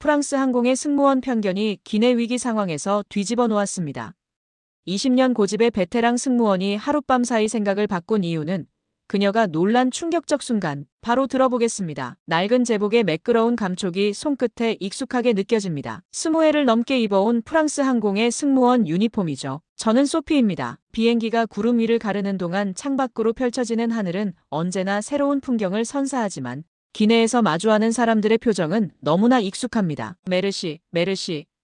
프랑스 항공의 승무원 편견이 기내 위기 상황에서 뒤집어 놓았습니다. 20년 고집의 베테랑 승무원이 하룻밤 사이 생각을 바꾼 이유는 그녀가 놀란 충격적 순간, 바로 들어보겠습니다. 낡은 제복의 매끄러운 감촉이 손끝에 익숙하게 느껴집니다. 20회를 넘게 입어온 프랑스 항공의 승무원 유니폼이죠. 저는 소피입니다. 비행기가 구름 위를 가르는 동안 창밖으로 펼쳐지는 하늘은 언제나 새로운 풍경을 선사하지만 기내에서 마주하는 사람들의 표정은 너무나 익숙합니다. 메르시,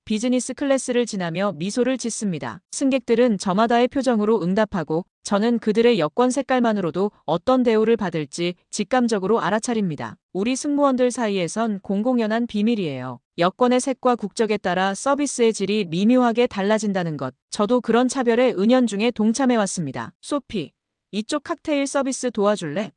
비즈니스 클래스를 지나며 미소를 짓습니다. 승객들은 저마다의 표정으로 응답하고 저는 그들의 여권 색깔만으로도 어떤 대우를 받을지 직감적으로 알아차립니다. 우리 승무원들 사이에선 공공연한 비밀이에요. 여권의 색과 국적에 따라 서비스의 질이 미묘하게 달라진다는 것. 저도 그런 차별에 은연중에 동참해왔습니다. 소피, 이쪽 칵테일 서비스 도와줄래?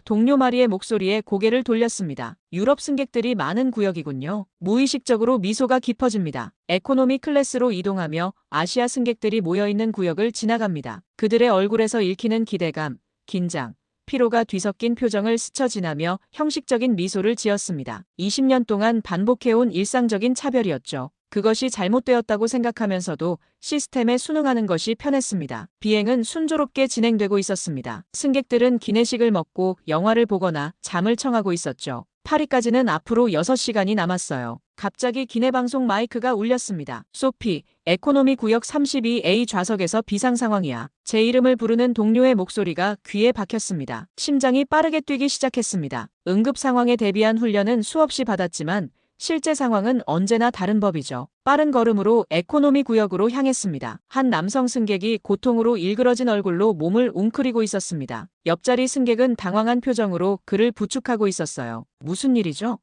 동료 마리의 목소리에 고개를 돌렸습니다. 유럽 승객들이 많은 구역이군요. 무의식적으로 미소가 깊어집니다. 에코노미 클래스로 이동하며 아시아 승객들이 모여있는 구역을 지나갑니다. 그들의 얼굴에서 읽히는 기대감, 긴장, 피로가 뒤섞인 표정을 스쳐 지나며 형식적인 미소를 지었습니다. 20년 동안 반복해온 일상적인 차별이었죠. 그것이 잘못되었다고 생각하면서도 시스템에 순응하는 것이 편했습니다. 비행은 순조롭게 진행되고 있었습니다. 승객들은 기내식을 먹고 영화를 보거나 잠을 청하고 있었죠. 파리까지는 앞으로 6시간이 남았어요. 갑자기 기내방송 마이크가 울렸습니다. 소피, 에코노미 구역 32A 좌석에서 비상 상황이야. 제 이름을 부르는 동료의 목소리가 귀에 박혔습니다. 심장이 빠르게 뛰기 시작했습니다. 응급 상황에 대비한 훈련은 수없이 받았지만 실제 상황은 언제나 다른 법이죠. 빠른 걸음으로 에코노미 구역으로 향했습니다. 한 남성 승객이 고통으로 일그러진 얼굴로 몸을 웅크리고 있었습니다. 옆자리 승객은 당황한 표정으로 그를 부축하고 있었어요. 무슨 일이죠?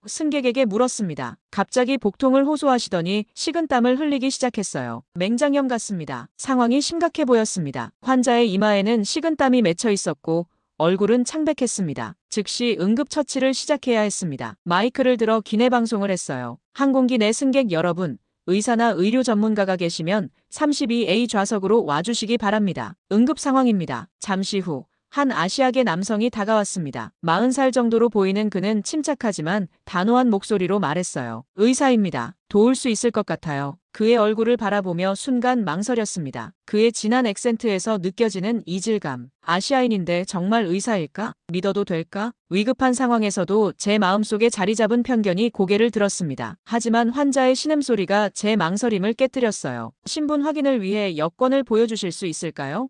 승객에게 물었습니다. 갑자기 복통을 호소하시더니 식은땀을 흘리기 시작했어요. 맹장염 같습니다. 상황이 심각해 보였습니다. 환자의 이마에는 식은땀이 맺혀 있었고 얼굴은 창백했습니다. 즉시 응급처치를 시작해야 했습니다. 마이크를 들어 기내 방송을 했어요. 항공기 내 승객 여러분, 의사나 의료 전문가가 계시면 32A 좌석으로 와주시기 바랍니다. 응급 상황입니다. 잠시 후 한 아시아계 남성이 다가왔습니다. 40살 정도로 보이는 그는 침착하지만 단호한 목소리로 말했어요. 의사입니다. 도울 수 있을 것 같아요. 그의 얼굴을 바라보며 순간 망설였습니다. 그의 진한 액센트에서 느껴지는 이질감. 아시아인인데 정말 의사일까? 믿어도 될까? 위급한 상황에서도 제 마음속에 자리 잡은 편견이 고개를 들었습니다. 하지만 환자의 신음소리가 제 망설임을 깨뜨렸어요. 신분 확인을 위해 여권을 보여주실 수 있을까요?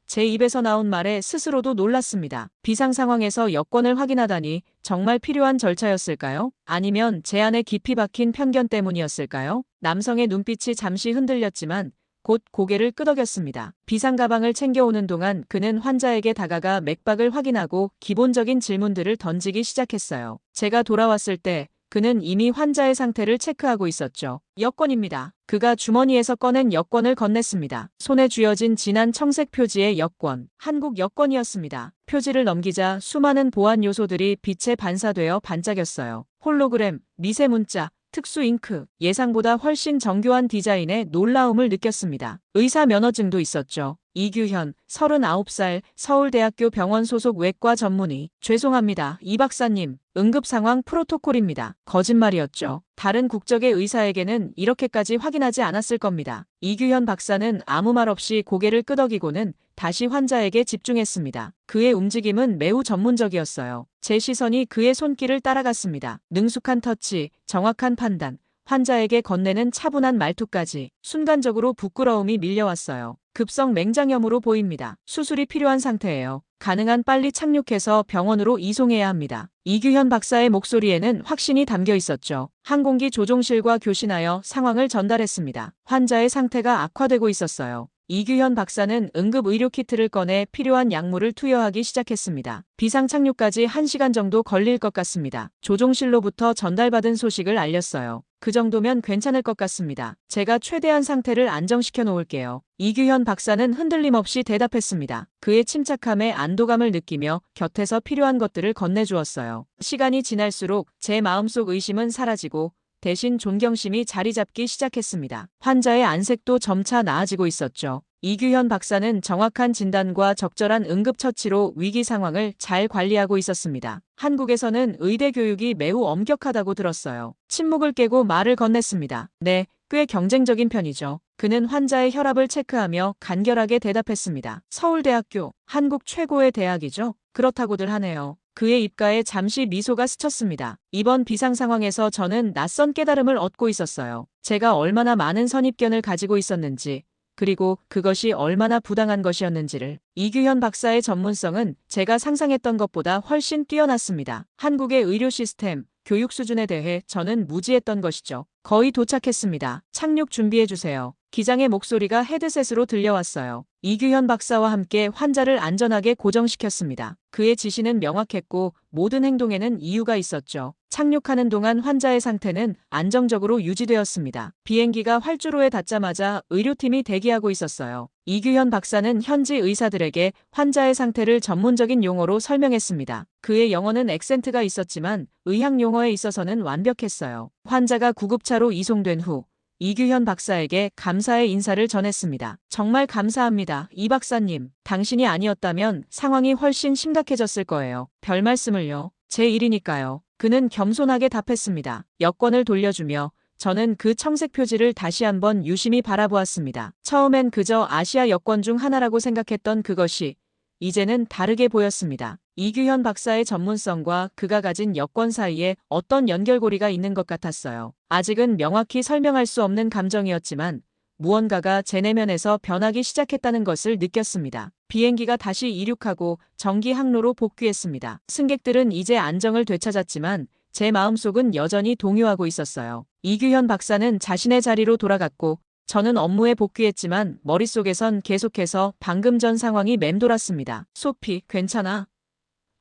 제 입에서 나온 말에 스스로도 놀랐습니다. 비상 상황에서 여권을 확인하다니 정말 필요한 절차였을까요? 아니면 제 안에 깊이 박힌 편견 때문이었을까요? 남성의 눈빛이 잠시 흔들렸지만 곧 고개를 끄덕였습니다. 비상 가방을 챙겨오는 동안 그는 환자에게 다가가 맥박을 확인하고 기본적인 질문들을 던지기 시작했어요. 제가 돌아왔을 때 그는 이미 환자의 상태를 체크하고 있었죠. 여권입니다. 그가 주머니에서 꺼낸 여권을 건넸습니다. 손에 쥐어진 진한 청색 표지의 여권. 한국 여권이었습니다. 표지를 넘기자 수많은 보안 요소들이 빛에 반사되어 반짝였어요. 홀로그램, 미세 문자, 특수 잉크, 예상보다 훨씬 정교한 디자인에 놀라움을 느꼈습니다. 의사 면허증도 있었죠. 이규현, 39살, 서울대학교 병원 소속 외과 전문의. 죄송합니다. 이 박사님, 응급상황 프로토콜입니다. 거짓말이었죠. 다른 국적의 의사에게는 이렇게까지 확인하지 않았을 겁니다. 이규현 박사는 아무 말 없이 고개를 끄덕이고는 다시 환자에게 집중했습니다. 그의 움직임은 매우 전문적이었어요. 제 시선이 그의 손길을 따라갔습니다. 능숙한 터치, 정확한 판단, 환자에게 건네는 차분한 말투까지 순간적으로 부끄러움이 밀려왔어요. 급성 맹장염으로 보입니다. 수술이 필요한 상태예요. 가능한 빨리 착륙해서 병원으로 이송해야 합니다. 이규현 박사의 목소리에는 확신이 담겨 있었죠. 항공기 조종실과 교신하여 상황을 전달했습니다. 환자의 상태가 악화되고 있었어요. 이규현 박사는 응급 의료 키트를 꺼내 필요한 약물을 투여하기 시작했습니다. 비상 착륙까지 1시간 정도 걸릴 것 같습니다. 조종실로부터 전달받은 소식을 알렸어요. 그 정도면 괜찮을 것 같습니다. 제가 최대한 상태를 안정시켜 놓을게요. 이규현 박사는 흔들림 없이 대답했습니다. 그의 침착함에 안도감을 느끼며 곁에서 필요한 것들을 건네주었어요. 시간이 지날수록 제 마음속 의심은 사라지고 대신 존경심이 자리 잡기 시작했습니다. 환자의 안색도 점차 나아지고 있었죠. 이규현 박사는 정확한 진단과 적절한 응급처치로 위기 상황을 잘 관리하고 있었습니다. 한국에서는 의대 교육이 매우 엄격하다고 들었어요. 침묵을 깨고 말을 건넸습니다. 네, 꽤 경쟁적인 편이죠. 그는 환자의 혈압을 체크하며 간결하게 대답했습니다. 서울대학교, 한국 최고의 대학이죠. 그렇다고들 하네요. 그의 입가에 잠시 미소가 스쳤습니다. 이번 비상 상황에서 저는 낯선 깨달음을 얻고 있었어요. 제가 얼마나 많은 선입견을 가지고 있었는지, 그리고 그것이 얼마나 부당한 것이었는지를. 이규현 박사의 전문성은 제가 상상했던 것보다 훨씬 뛰어났습니다. 한국의 의료 시스템, 교육 수준에 대해 저는 무지했던 것이죠. 거의 도착했습니다. 착륙 준비해주세요. 기장의 목소리가 헤드셋으로 들려왔어요. 이규현 박사와 함께 환자를 안전하게 고정시켰습니다. 그의 지시는 명확했고 모든 행동에는 이유가 있었죠. 착륙하는 동안 환자의 상태는 안정적으로 유지되었습니다. 비행기가 활주로에 닿자마자 의료팀이 대기하고 있었어요. 이규현 박사는 현지 의사들에게 환자의 상태를 전문적인 용어로 설명했습니다. 그의 영어는 액센트가 있었지만 의학 용어에 있어서는 완벽했어요. 환자가 구급차로 이송된 후 이규현 박사에게 감사의 인사를 전했습니다. 정말 감사합니다. 이 박사님, 당신이 아니었다면 상황이 훨씬 심각해졌을 거예요. 별 말씀을요. 제 일이니까요. 그는 겸손하게 답했습니다. 여권을 돌려주며 저는 그 청색 표지를 다시 한번 유심히 바라보았습니다. 처음엔 그저 아시아 여권 중 하나라고 생각했던 그것이 이제는 다르게 보였습니다. 이규현 박사의 전문성과 그가 가진 여권 사이에 어떤 연결고리가 있는 것 같았어요. 아직은 명확히 설명할 수 없는 감정이었지만 무언가가 제 내면에서 변하기 시작했다는 것을 느꼈습니다. 비행기가 다시 이륙하고 정기 항로로 복귀했습니다. 승객들은 이제 안정을 되찾았지만 제 마음속은 여전히 동요하고 있었어요. 이규현 박사는 자신의 자리로 돌아갔고 저는 업무에 복귀했지만 머릿속에선 계속해서 방금 전 상황이 맴돌았습니다. 소피, 괜찮아?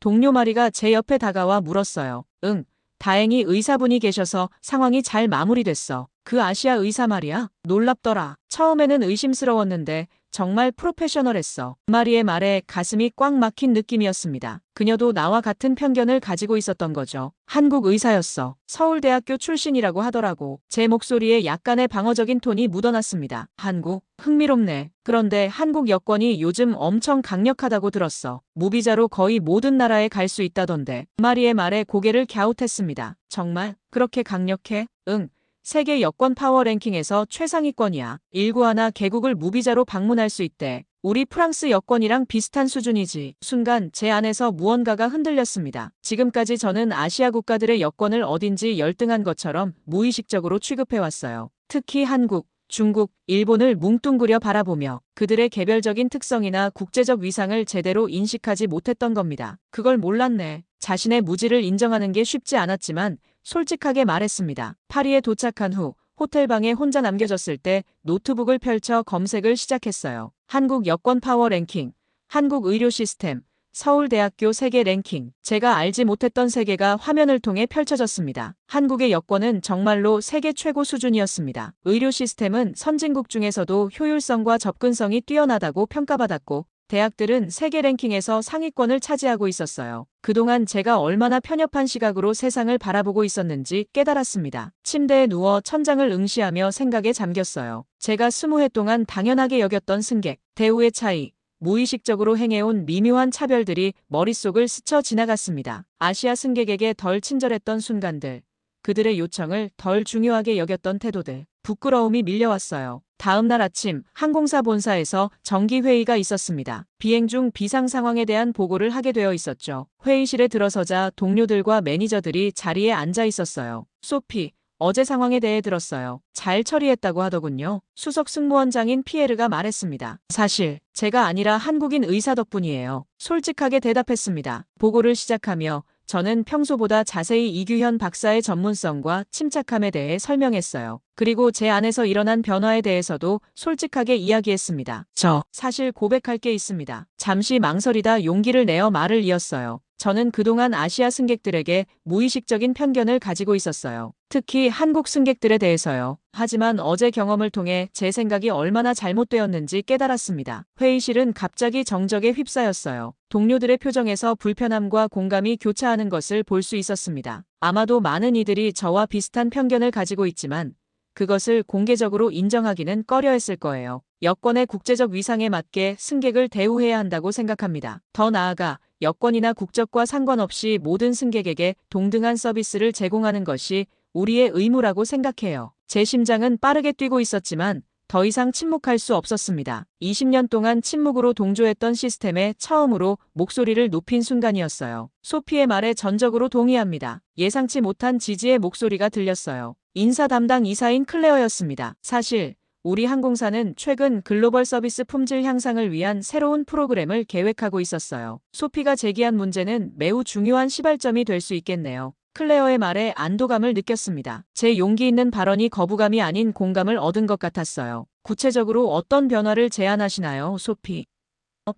동료 마리가 제 옆에 다가와 물었어요. 응, 다행히 의사분이 계셔서 상황이 잘 마무리됐어. 그 아시아 의사 말이야? 놀랍더라. 처음에는 의심스러웠는데 정말 프로페셔널했어. 마리의 말에 가슴이 꽉 막힌 느낌이었습니다. 그녀도 나와 같은 편견을 가지고 있었던 거죠. 한국 의사였어. 서울대학교 출신이라고 하더라고. 제 목소리에 약간의 방어적인 톤이 묻어났습니다. 한국? 흥미롭네. 그런데 한국 여권이 요즘 엄청 강력하다고 들었어. 무비자로 거의 모든 나라에 갈 수 있다던데. 마리의 말에 고개를 갸웃했습니다. 정말? 그렇게 강력해? 응. 세계 여권 파워 랭킹에서 최상위권이야. 191 개국을 무비자로 방문할 수 있대. 우리 프랑스 여권이랑 비슷한 수준이지. 순간 제 안에서 무언가가 흔들렸습니다. 지금까지 저는 아시아 국가들의 여권을 어딘지 열등한 것처럼 무의식적으로 취급해왔어요. 특히 한국, 중국, 일본을 뭉뚱그려 바라보며 그들의 개별적인 특성이나 국제적 위상을 제대로 인식하지 못했던 겁니다. 그걸 몰랐네. 자신의 무지를 인정하는 게 쉽지 않았지만 솔직하게 말했습니다. 파리에 도착한 후 호텔방에 혼자 남겨졌을 때 노트북을 펼쳐 검색을 시작했어요. 한국 여권 파워 랭킹, 한국 의료 시스템, 서울대학교 세계 랭킹. 제가 알지 못했던 세계가 화면을 통해 펼쳐졌습니다. 한국의 여권은 정말로 세계 최고 수준이었습니다. 의료 시스템은 선진국 중에서도 효율성과 접근성이 뛰어나다고 평가받았고 대학들은 세계 랭킹에서 상위권을 차지하고 있었어요. 그동안 제가 얼마나 편협한 시각으로 세상을 바라보고 있었는지 깨달았습니다. 침대에 누워 천장을 응시하며 생각에 잠겼어요. 제가 20해 동안 당연하게 여겼던 승객, 대우의 차이, 무의식적으로 행해온 미묘한 차별들이 머릿속을 스쳐 지나갔습니다. 아시아 승객에게 덜 친절했던 순간들, 그들의 요청을 덜 중요하게 여겼던 태도들, 부끄러움이 밀려왔어요. 다음 날 아침 항공사 본사에서 정기회의가 있었습니다. 비행 중 비상 상황에 대한 보고를 하게 되어 있었죠. 회의실에 들어서자 동료들과 매니저들이 자리에 앉아 있었어요. 소피, 어제 상황에 대해 들었어요. 잘 처리했다고 하더군요. 수석 승무원장인 피에르가 말했습니다. 사실 제가 아니라 한국인 의사 덕분이에요. 솔직하게 대답했습니다. 보고를 시작하며 저는 평소보다 자세히 이규현 박사의 전문성과 침착함에 대해 설명했어요. 그리고 제 안에서 일어난 변화에 대해서도 솔직하게 이야기했습니다. 사실 고백할 게 있습니다. 잠시 망설이다 용기를 내어 말을 이었어요. 저는 그동안 아시아 승객들에게 무의식적인 편견을 가지고 있었어요. 특히 한국 승객들에 대해서요. 하지만 어제 경험을 통해 제 생각이 얼마나 잘못되었는지 깨달았습니다. 회의실은 갑자기 정적에 휩싸였어요. 동료들의 표정에서 불편함과 공감이 교차하는 것을 볼 수 있었습니다. 아마도 많은 이들이 저와 비슷한 편견을 가지고 있지만 그것을 공개적으로 인정하기는 꺼려했을 거예요. 여권의 국제적 위상에 맞게 승객을 대우해야 한다고 생각합니다. 더 나아가 여권이나 국적과 상관없이 모든 승객에게 동등한 서비스를 제공하는 것이 우리의 의무라고 생각해요. 제 심장은 빠르게 뛰고 있었지만 더 이상 침묵할 수 없었습니다. 20년 동안 침묵으로 동조했던 시스템에 처음으로 목소리를 높인 순간이었어요. 소피의 말에 전적으로 동의합니다. 예상치 못한 지지의 목소리가 들렸어요. 인사 담당 이사인 클레어였습니다. 사실 우리 항공사는 최근 글로벌 서비스 품질 향상을 위한 새로운 프로그램을 계획하고 있었어요. 소피가 제기한 문제는 매우 중요한 시발점이 될 수 있겠네요. 클레어의 말에 안도감을 느꼈습니다. 제 용기 있는 발언이 거부감이 아닌 공감을 얻은 것 같았어요. 구체적으로 어떤 변화를 제안하시나요, 소피?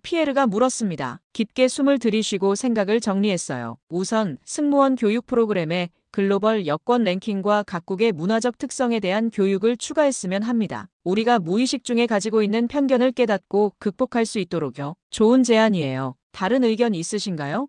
피에르가 물었습니다. 깊게 숨을 들이쉬고 생각을 정리했어요. 우선 승무원 교육 프로그램에 글로벌 여권 랭킹과 각국의 문화적 특성에 대한 교육을 추가했으면 합니다. 우리가 무의식 중에 가지고 있는 편견을 깨닫고 극복할 수 있도록요. 좋은 제안이에요. 다른 의견 있으신가요?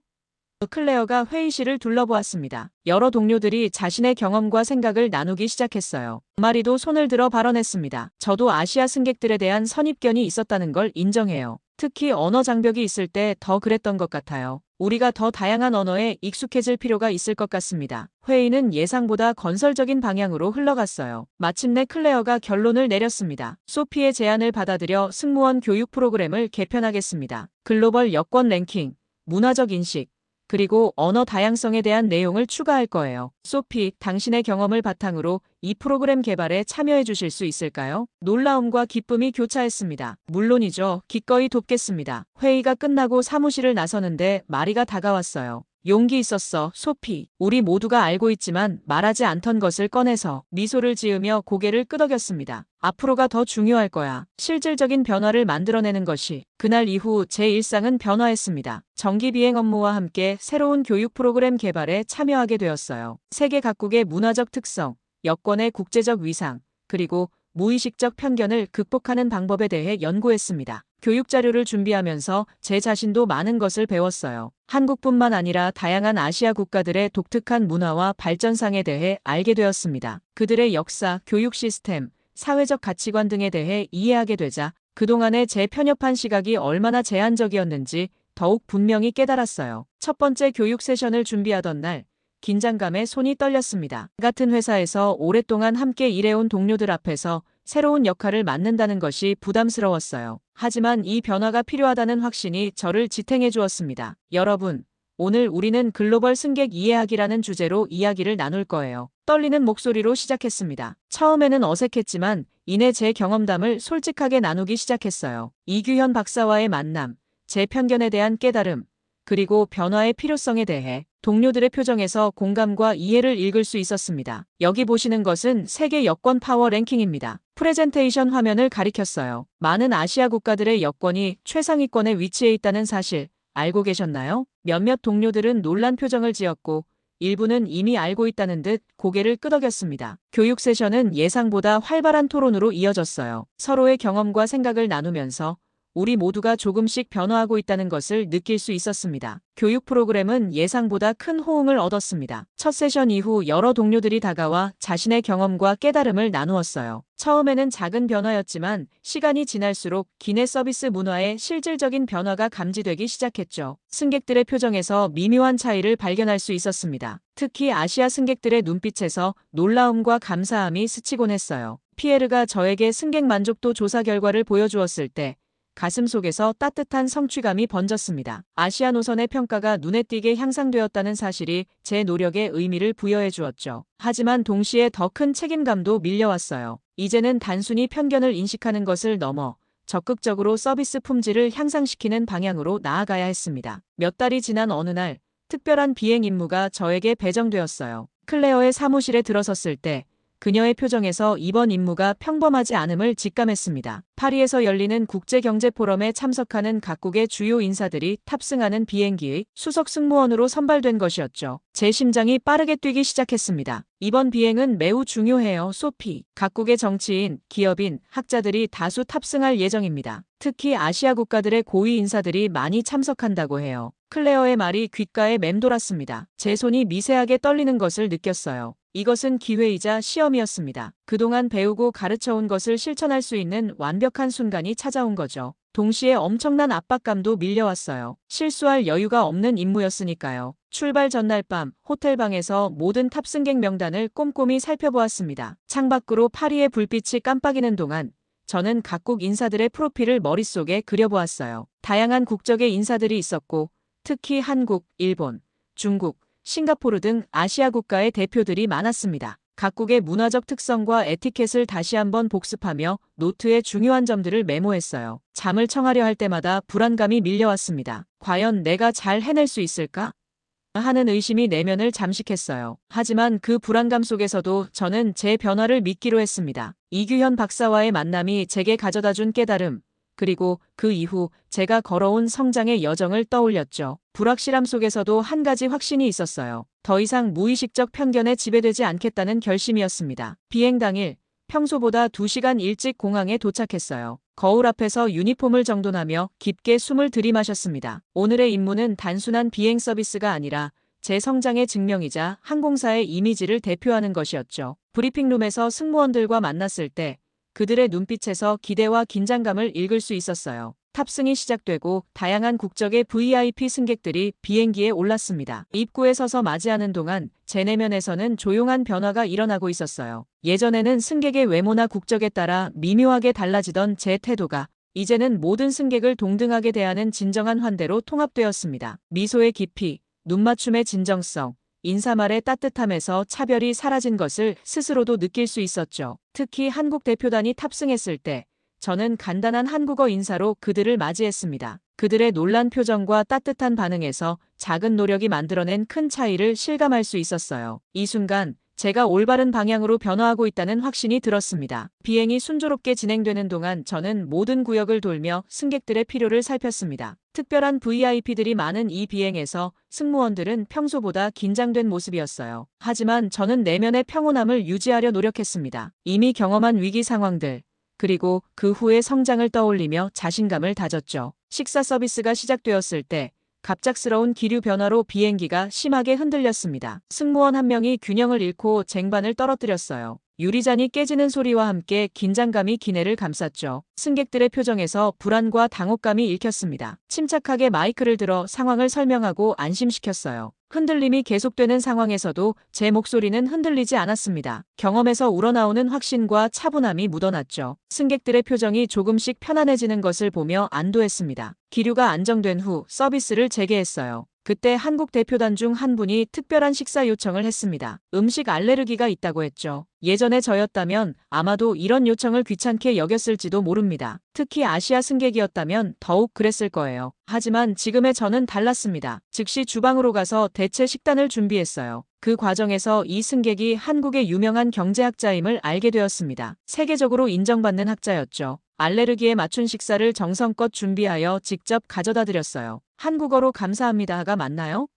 클레어가 회의실을 둘러보았습니다. 여러 동료들이 자신의 경험과 생각을 나누기 시작했어요. 마리도 손을 들어 발언했습니다. 저도 아시아 승객들에 대한 선입견이 있었다는 걸 인정해요. 특히 언어 장벽이 있을 때 더 그랬던 것 같아요. 우리가 더 다양한 언어에 익숙해질 필요가 있을 것 같습니다. 회의는 예상보다 건설적인 방향으로 흘러갔어요. 마침내 클레어가 결론을 내렸습니다. 소피의 제안을 받아들여 승무원 교육 프로그램을 개편하겠습니다. 글로벌 여권 랭킹, 문화적 인식, 그리고 언어 다양성에 대한 내용을 추가할 거예요. 소피, 당신의 경험을 바탕으로 이 프로그램 개발에 참여해 주실 수 있을까요? 놀라움과 기쁨이 교차했습니다. 물론이죠. 기꺼이 돕겠습니다. 회의가 끝나고 사무실을 나서는데 마리가 다가왔어요. 용기 있었어, 소피. 우리 모두가 알고 있지만 말하지 않던 것을 꺼내서 미소를 지으며 고개를 끄덕였습니다. 앞으로가 더 중요할 거야. 실질적인 변화를 만들어내는 것이. 그날 이후 제 일상은 변화했습니다. 정기 비행 업무와 함께 새로운 교육 프로그램 개발에 참여하게 되었어요. 세계 각국의 문화적 특성, 여권의 국제적 위상, 그리고 무의식적 편견을 극복하는 방법에 대해 연구했습니다. 교육 자료를 준비하면서 제 자신도 많은 것을 배웠어요. 한국뿐만 아니라 다양한 아시아 국가들의 독특한 문화와 발전상에 대해 알게 되었습니다. 그들의 역사, 교육 시스템, 사회적 가치관 등에 대해 이해하게 되자 그동안의 제 편협한 시각이 얼마나 제한적이었는지 더욱 분명히 깨달았어요. 첫 번째 교육 세션을 준비하던 날, 긴장감에 손이 떨렸습니다. 같은 회사에서 오랫동안 함께 일해온 동료들 앞에서 새로운 역할을 맡는다는 것이 부담스러웠어요. 하지만 이 변화가 필요하다는 확신이 저를 지탱해 주었습니다. 여러분, 오늘 우리는 글로벌 승객 이해하기라는 주제로 이야기를 나눌 거예요. 떨리는 목소리로 시작했습니다. 처음에는 어색했지만 이내 제 경험담을 솔직하게 나누기 시작했어요. 이규현 박사와의 만남, 제 편견에 대한 깨달음, 그리고 변화의 필요성에 대해 동료들의 표정에서 공감과 이해를 읽을 수 있었습니다. 여기 보시는 것은 세계 여권 파워 랭킹입니다. 프레젠테이션 화면을 가리켰어요. 많은 아시아 국가들의 여권이 최상위권에 위치해 있다는 사실 알고 계셨나요? 몇몇 동료들은 놀란 표정을 지었고 일부는 이미 알고 있다는 듯 고개를 끄덕였습니다. 교육 세션은 예상보다 활발한 토론으로 이어졌어요. 서로의 경험과 생각을 나누면서 우리 모두가 조금씩 변화하고 있다는 것을 느낄 수 있었습니다. 교육 프로그램은 예상보다 큰 호응을 얻었습니다. 첫 세션 이후 여러 동료들이 다가와 자신의 경험과 깨달음을 나누었어요. 처음에는 작은 변화였지만 시간이 지날수록 기내 서비스 문화에 실질적인 변화가 감지되기 시작했죠. 승객들의 표정에서 미묘한 차이를 발견할 수 있었습니다. 특히 아시아 승객들의 눈빛에서 놀라움과 감사함이 스치곤 했어요. 피에르가 저에게 승객 만족도 조사 결과를 보여주었을 때 가슴속에서 따뜻한 성취감이 번졌습니다. 아시아 노선의 평가가 눈에 띄게 향상되었다는 사실이 제 노력에 의미를 부여해 주었죠. 하지만 동시에 더 큰 책임감도 밀려왔어요. 이제는 단순히 편견을 인식하는 것을 넘어 적극적으로 서비스 품질을 향상시키는 방향으로 나아가야 했습니다. 몇 달이 지난 어느 날 특별한 비행 임무가 저에게 배정되었어요. 클레어의 사무실에 들어섰을 때 그녀의 표정에서 이번 임무가 평범하지 않음을 직감했습니다. 파리에서 열리는 국제경제포럼에 참석하는 각국의 주요 인사들이 탑승하는 비행기의 수석 승무원으로 선발된 것이었죠. 제 심장이 빠르게 뛰기 시작했습니다. 이번 비행은 매우 중요해요, 소피. 각국의 정치인, 기업인, 학자들이 다수 탑승할 예정입니다. 특히 아시아 국가들의 고위 인사들이 많이 참석한다고 해요. 클레어의 말이 귓가에 맴돌았습니다. 제 손이 미세하게 떨리는 것을 느꼈어요. 이것은 기회이자 시험이었습니다. 그동안 배우고 가르쳐온 것을 실천할 수 있는 완벽한 순간이 찾아온 거죠. 동시에 엄청난 압박감도 밀려왔어요. 실수할 여유가 없는 임무였으니까요. 출발 전날 밤 호텔방에서 모든 탑승객 명단을 꼼꼼히 살펴보았습니다. 창밖으로 파리의 불빛이 깜빡이는 동안 저는 각국 인사들의 프로필을 머릿속에 그려보았어요. 다양한 국적의 인사들이 있었고 특히 한국, 일본, 중국, 싱가포르 등 아시아 국가의 대표들이 많았습니다. 각국의 문화적 특성과 에티켓을 다시 한번 복습하며 노트에 중요한 점들을 메모했어요. 잠을 청하려 할 때마다 불안감이 밀려왔습니다. 과연 내가 잘 해낼 수 있을까? 하는 의심이 내면을 잠식했어요. 하지만 그 불안감 속에서도 저는 제 변화를 믿기로 했습니다. 이규현 박사와의 만남이 제게 가져다준 깨달음, 그리고 그 이후 제가 걸어온 성장의 여정을 떠올렸죠. 불확실함 속에서도 한 가지 확신이 있었어요. 더 이상 무의식적 편견에 지배되지 않겠다는 결심이었습니다. 비행 당일 평소보다 2시간 일찍 공항에 도착했어요. 거울 앞에서 유니폼을 정돈하며 깊게 숨을 들이마셨습니다. 오늘의 임무는 단순한 비행 서비스가 아니라 제 성장의 증명이자 항공사의 이미지를 대표하는 것이었죠. 브리핑룸에서 승무원들과 만났을 때 그들의 눈빛에서 기대와 긴장감을 읽을 수 있었어요. 탑승이 시작되고 다양한 국적의 VIP 승객들이 비행기에 올랐습니다. 입구에 서서 맞이하는 동안 제 내면에서는 조용한 변화가 일어나고 있었어요. 예전에는 승객의 외모나 국적에 따라 미묘하게 달라지던 제 태도가 이제는 모든 승객을 동등하게 대하는 진정한 환대로 통합되었습니다. 미소의 깊이, 눈맞춤의 진정성, 인사말의 따뜻함에서 차별이 사라진 것을 스스로도 느낄 수 있었죠. 특히 한국 대표단이 탑승했을 때 저는 간단한 한국어 인사로 그들을 맞이했습니다. 그들의 놀란 표정과 따뜻한 반응에서 작은 노력이 만들어낸 큰 차이를 실감할 수 있었어요. 이 순간 제가 올바른 방향으로 변화하고 있다는 확신이 들었습니다. 비행이 순조롭게 진행되는 동안 저는 모든 구역을 돌며 승객들의 필요를 살폈습니다. 특별한 VIP들이 많은 이 비행에서 승무원들은 평소보다 긴장된 모습이었어요. 하지만 저는 내면의 평온함을 유지하려 노력했습니다. 이미 경험한 위기 상황들, 그리고 그 후의 성장을 떠올리며 자신감을 다졌죠. 식사 서비스가 시작되었을 때 갑작스러운 기류 변화로 비행기가 심하게 흔들렸습니다. 승무원 한 명이 균형을 잃고 쟁반을 떨어뜨렸어요. 유리잔이 깨지는 소리와 함께 긴장감이 기내를 감쌌죠. 승객들의 표정에서 불안과 당혹감이 읽혔습니다. 침착하게 마이크를 들어 상황을 설명하고 안심시켰어요. 흔들림이 계속되는 상황에서도 제 목소리는 흔들리지 않았습니다. 경험에서 우러나오는 확신과 차분함이 묻어났죠. 승객들의 표정이 조금씩 편안해지는 것을 보며 안도했습니다. 기류가 안정된 후 서비스를 재개했어요. 그때 한국 대표단 중 한 분이 특별한 식사 요청을 했습니다. 음식 알레르기가 있다고 했죠. 예전에 저였다면 아마도 이런 요청을 귀찮게 여겼을지도 모릅니다. 특히 아시아 승객이었다면 더욱 그랬을 거예요. 하지만 지금의 저는 달랐습니다. 즉시 주방으로 가서 대체 식단을 준비했어요. 그 과정에서 이 승객이 한국의 유명한 경제학자임을 알게 되었습니다. 세계적으로 인정받는 학자였죠. 알레르기에 맞춘 식사를 정성껏 준비하여 직접 가져다 드렸어요. 한국어로 감사합니다가 맞나요?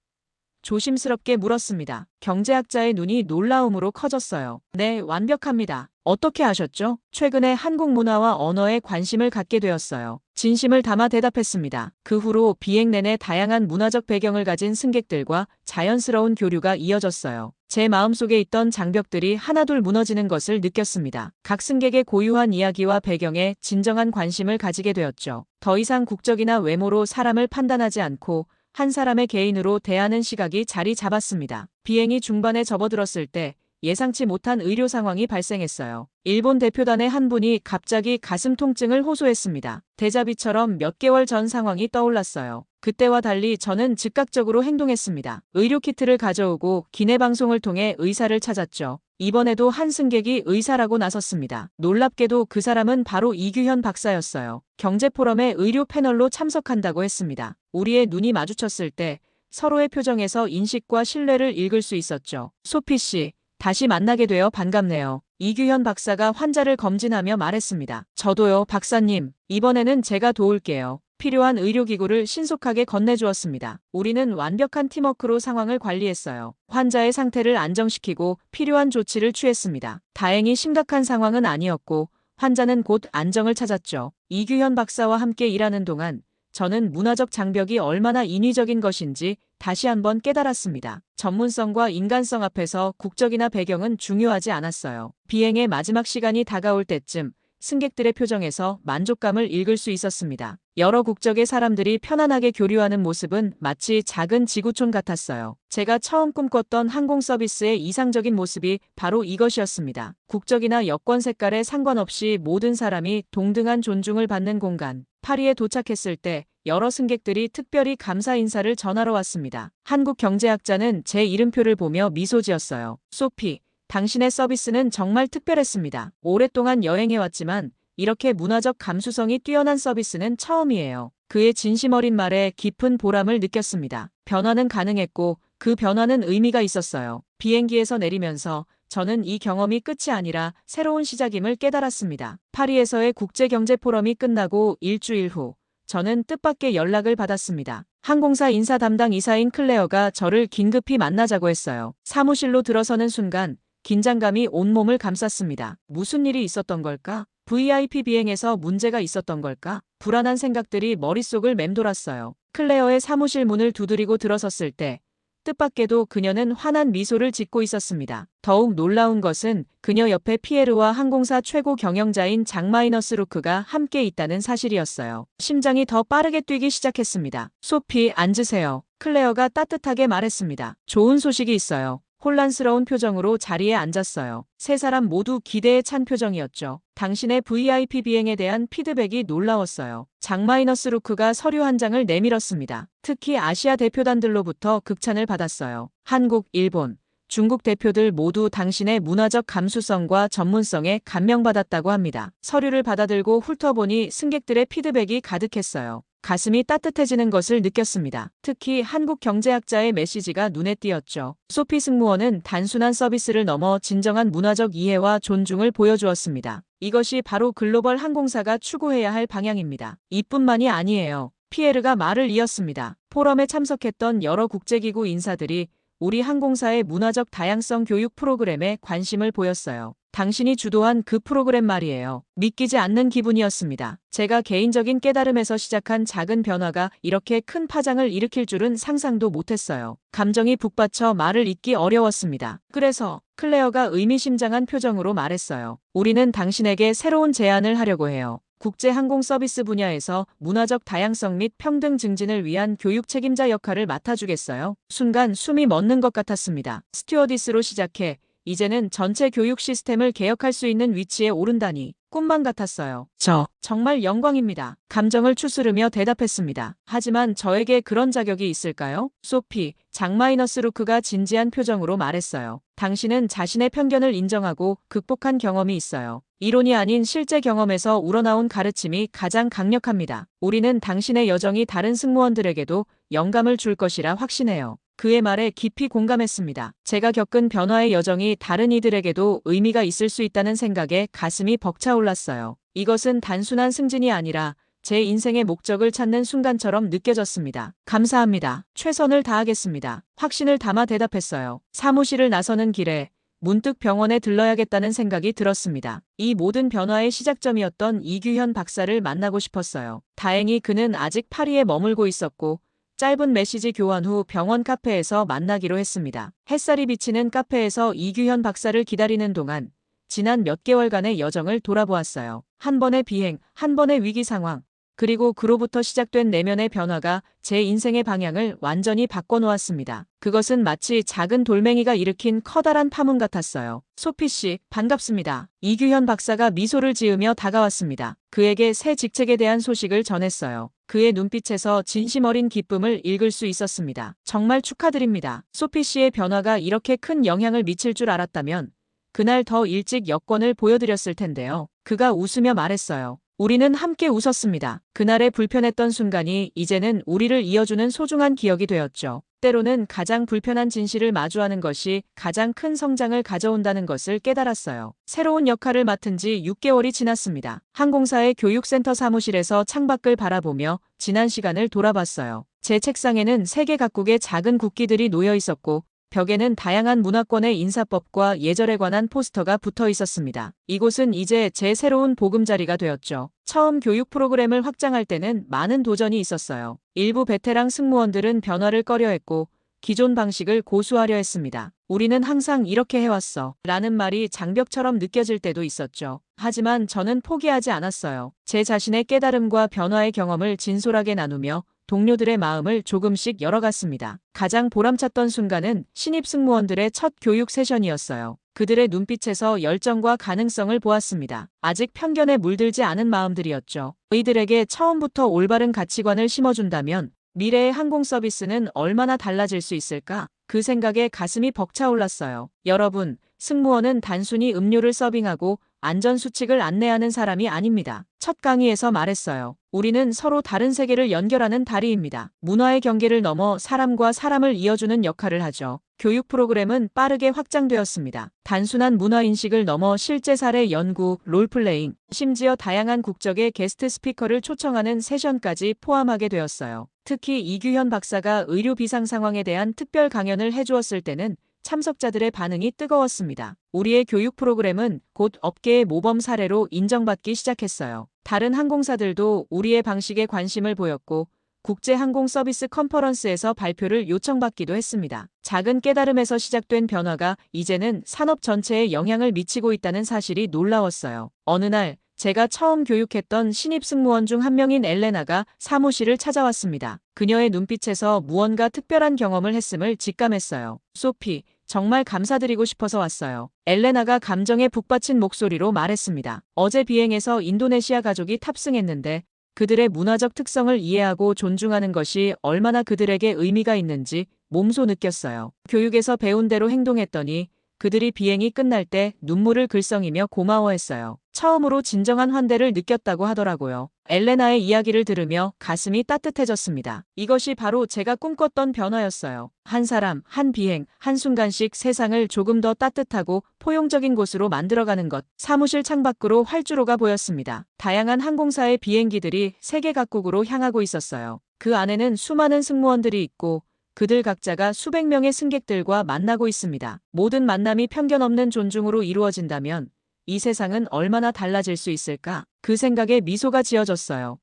조심스럽게 물었습니다. 경제학자의 눈이 놀라움으로 커졌어요. 네, 완벽합니다. 어떻게 아셨죠? 최근에 한국 문화와 언어에 관심을 갖게 되었어요. 진심을 담아 대답했습니다. 그 후로 비행 내내 다양한 문화적 배경을 가진 승객들과 자연스러운 교류가 이어졌어요. 제 마음속에 있던 장벽들이 하나둘 무너지는 것을 느꼈습니다. 각 승객의 고유한 이야기와 배경에 진정한 관심을 가지게 되었죠. 더 이상 국적이나 외모로 사람을 판단하지 않고 한 사람의 개인으로 대하는 시각이 자리 잡았습니다. 비행이 중반에 접어들었을 때 예상치 못한 의료 상황이 발생했어요. 일본 대표단의 한 분이 갑자기 가슴 통증을 호소했습니다. 데자비처럼 몇 개월 전 상황이 떠올랐어요. 그때와 달리 저는 즉각적으로 행동했습니다. 의료 키트를 가져오고 기내 방송을 통해 의사를 찾았죠. 이번에도 한 승객이 의사라고 나섰습니다. 놀랍게도 그 사람은 바로 이규현 박사였어요. 경제포럼의 의료 패널로 참석한다고 했습니다. 우리의 눈이 마주쳤을 때 서로의 표정에서 인식과 신뢰를 읽을 수 있었죠. 소피 씨, 다시 만나게 되어 반갑네요. 이규현 박사가 환자를 검진하며 말했습니다. 저도요, 박사님. 이번에는 제가 도울게요. 필요한 의료기구를 신속하게 건네주었습니다. 우리는 완벽한 팀워크로 상황을 관리했어요. 환자의 상태를 안정시키고 필요한 조치를 취했습니다. 다행히 심각한 상황은 아니었고 환자는 곧 안정을 찾았죠. 이규현 박사와 함께 일하는 동안 저는 문화적 장벽이 얼마나 인위적인 것인지 다시 한번 깨달았습니다. 전문성과 인간성 앞에서 국적이나 배경은 중요하지 않았어요. 비행의 마지막 시간이 다가올 때쯤 승객들의 표정에서 만족감을 읽을 수 있었습니다. 여러 국적의 사람들이 편안하게 교류하는 모습은 마치 작은 지구촌 같았어요. 제가 처음 꿈꿨던 항공 서비스의 이상적인 모습이 바로 이것이었습니다. 국적이나 여권 색깔에 상관없이 모든 사람이 동등한 존중을 받는 공간. 파리에 도착했을 때 여러 승객들이 특별히 감사 인사를 전하러 왔습니다. 한국 경제학자는 제 이름표를 보며 미소 지었어요. 소피, 당신의 서비스는 정말 특별했습니다. 오랫동안 여행해왔지만 이렇게 문화적 감수성이 뛰어난 서비스는 처음이에요. 그의 진심 어린 말에 깊은 보람을 느꼈습니다. 변화는 가능했고 그 변화는 의미가 있었어요. 비행기에서 내리면서 저는 이 경험이 끝이 아니라 새로운 시작임을 깨달았습니다. 파리에서의 국제경제 포럼이 끝나고 일주일 후 저는 뜻밖의 연락을 받았습니다. 항공사 인사 담당 이사인 클레어가 저를 긴급히 만나자고 했어요. 사무실로 들어서는 순간 긴장감이 온몸을 감쌌습니다. 무슨 일이 있었던 걸까? VIP 비행에서 문제가 있었던 걸까? 불안한 생각들이 머릿속을 맴돌았어요. 클레어의 사무실 문을 두드리고 들어섰을 때 뜻밖에도 그녀는 환한 미소를 짓고 있었습니다. 더욱 놀라운 것은 그녀 옆에 피에르와 항공사 최고 경영자인 장마이너스 루크가 함께 있다는 사실이었어요. 심장이 더 빠르게 뛰기 시작했습니다. 소피, 앉으세요. 클레어가 따뜻하게 말했습니다. 좋은 소식이 있어요. 혼란스러운 표정으로 자리에 앉았어요. 세 사람 모두 기대에 찬 표정이었죠. 당신의 VIP 비행에 대한 피드백이 놀라웠어요. 장마이너스 루크가 서류 한 장을 내밀었습니다. 특히 아시아 대표단들로부터 극찬을 받았어요. 한국, 일본, 중국 대표들 모두 당신의 문화적 감수성과 전문성에 감명받았다고 합니다. 서류를 받아들고 훑어보니 승객들의 피드백이 가득했어요. 가슴이 따뜻해지는 것을 느꼈습니다. 특히 한국 경제학자의 메시지가 눈에 띄었죠. 소피 승무원은 단순한 서비스를 넘어 진정한 문화적 이해와 존중을 보여주었습니다. 이것이 바로 글로벌 항공사가 추구해야 할 방향입니다. 이뿐만이 아니에요. 피에르가 말을 이었습니다. 포럼에 참석했던 여러 국제기구 인사들이 우리 항공사의 문화적 다양성 교육 프로그램에 관심을 보였어요. 당신이 주도한 그 프로그램 말이에요. 믿기지 않는 기분이었습니다. 제가 개인적인 깨달음에서 시작한 작은 변화가 이렇게 큰 파장을 일으킬 줄은 상상도 못했어요. 감정이 북받쳐 말을 잇기 어려웠습니다. 그래서 클레어가 의미심장한 표정으로 말했어요. 우리는 당신에게 새로운 제안을 하려고 해요. 국제 항공 서비스 분야에서 문화적 다양성 및 평등 증진을 위한 교육 책임자 역할을 맡아주겠어요? 순간 숨이 멎는 것 같았습니다. 스튜어디스로 시작해 이제는 전체 교육 시스템을 개혁할 수 있는 위치에 오른다니 꿈만 같았어요. 정말 영광입니다. 감정을 추스르며 대답했습니다. 하지만 저에게 그런 자격이 있을까요? 소피, 장마이너스 루크가 진지한 표정으로 말했어요. 당신은 자신의 편견을 인정하고 극복한 경험이 있어요. 이론이 아닌 실제 경험에서 우러나온 가르침이 가장 강력합니다. 우리는 당신의 여정이 다른 승무원들에게도 영감을 줄 것이라 확신해요. 그의 말에 깊이 공감했습니다. 제가 겪은 변화의 여정이 다른 이들에게도 의미가 있을 수 있다는 생각에 가슴이 벅차올랐어요. 이것은 단순한 승진이 아니라 제 인생의 목적을 찾는 순간처럼 느껴졌습니다. 감사합니다. 최선을 다하겠습니다. 확신을 담아 대답했어요. 사무실을 나서는 길에 문득 병원에 들러야겠다는 생각이 들었습니다. 이 모든 변화의 시작점이었던 이규현 박사를 만나고 싶었어요. 다행히 그는 아직 파리에 머물고 있었고 짧은 메시지 교환 후 병원 카페에서 만나기로 했습니다. 햇살이 비치는 카페에서 이규현 박사를 기다리는 동안 지난 몇 개월간의 여정을 돌아보았어요. 한 번의 비행, 한 번의 위기 상황, 그리고 그로부터 시작된 내면의 변화가 제 인생의 방향을 완전히 바꿔놓았습니다. 그것은 마치 작은 돌멩이가 일으킨 커다란 파문 같았어요. 소피 씨, 반갑습니다. 이규현 박사가 미소를 지으며 다가왔습니다. 그에게 새 직책에 대한 소식을 전했어요. 그의 눈빛에서 진심 어린 기쁨을 읽을 수 있었습니다. 정말 축하드립니다. 소피 씨의 변화가 이렇게 큰 영향을 미칠 줄 알았다면 그날 더 일찍 여권을 보여드렸을 텐데요. 그가 웃으며 말했어요. 우리는 함께 웃었습니다. 그날의 불편했던 순간이 이제는 우리를 이어주는 소중한 기억이 되었죠. 때로는 가장 불편한 진실을 마주하는 것이 가장 큰 성장을 가져온다는 것을 깨달았어요. 새로운 역할을 맡은 지 6개월이 지났습니다. 항공사의 교육센터 사무실에서 창밖을 바라보며 지난 시간을 돌아봤어요. 제 책상에는 세계 각국의 작은 국기들이 놓여 있었고 벽에는 다양한 문화권의 인사법과 예절에 관한 포스터가 붙어 있었습니다. 이곳은 이제 제 새로운 보금자리가 되었죠. 처음 교육 프로그램을 확장할 때는 많은 도전이 있었어요. 일부 베테랑 승무원들은 변화를 꺼려했고 기존 방식을 고수하려 했습니다. 우리는 항상 이렇게 해왔어 라는 말이 장벽처럼 느껴질 때도 있었죠. 하지만 저는 포기하지 않았어요. 제 자신의 깨달음과 변화의 경험을 진솔하게 나누며 동료들의 마음을 조금씩 열어갔습니다. 가장 보람찼던 순간은 신입 승무원들의 첫 교육 세션이었어요. 그들의 눈빛에서 열정과 가능성을 보았습니다. 아직 편견에 물들지 않은 마음들이었죠. 이들에게 처음부터 올바른 가치관을 심어준다면 미래의 항공 서비스는 얼마나 달라질 수 있을까? 그 생각에 가슴이 벅차올랐어요. 여러분, 승무원은 단순히 음료를 서빙하고 안전수칙을 안내하는 사람이 아닙니다. 첫 강의에서 말했어요. 우리는 서로 다른 세계를 연결하는 다리입니다. 문화의 경계를 넘어 사람과 사람을 이어주는 역할을 하죠. 교육 프로그램은 빠르게 확장되었습니다. 단순한 문화인식을 넘어 실제 사례 연구, 롤플레잉, 심지어 다양한 국적의 게스트 스피커를 초청하는 세션까지 포함하게 되었어요. 특히 이규현 박사가 의료 비상 상황에 대한 특별 강연을 해주었을 때는 참석자들의 반응이 뜨거웠습니다. 우리의 교육 프로그램은 곧 업계의 모범 사례로 인정받기 시작했어요. 다른 항공사들도 우리의 방식에 관심을 보였고 국제 항공 서비스 컨퍼런스에서 발표를 요청받기도 했습니다. 작은 깨달음에서 시작된 변화가 이제는 산업 전체에 영향을 미치고 있다는 사실이 놀라웠어요. 어느 날 제가 처음 교육했던 신입 승무원 중 한 명인 엘레나가 사무실을 찾아왔습니다. 그녀의 눈빛에서 무언가 특별한 경험을 했음을 직감했어요. 소피, 정말 감사드리고 싶어서 왔어요. 엘레나가 감정에 북받친 목소리로 말했습니다. 어제 비행에서 인도네시아 가족이 탑승했는데 그들의 문화적 특성을 이해하고 존중하는 것이 얼마나 그들에게 의미가 있는지 몸소 느꼈어요. 교육에서 배운 대로 행동했더니 그들이 비행이 끝날 때 눈물을 글썽이며 고마워했어요. 처음으로 진정한 환대를 느꼈다고 하더라고요. 엘레나의 이야기를 들으며 가슴이 따뜻해졌습니다. 이것이 바로 제가 꿈꿨던 변화였어요. 한 사람, 한 비행, 한순간씩 세상을 조금 더 따뜻하고 포용적인 곳으로 만들어가는 것. 사무실 창밖으로 활주로가 보였습니다. 다양한 항공사의 비행기들이 세계 각국으로 향하고 있었어요. 그 안에는 수많은 승무원들이 있고 그들 각자가 수백 명의 승객들과 만나고 있습니다. 모든 만남이 편견 없는 존중으로 이루어진다면 이 세상은 얼마나 달라질 수 있을까? 그 생각에 미소가 지어졌어요.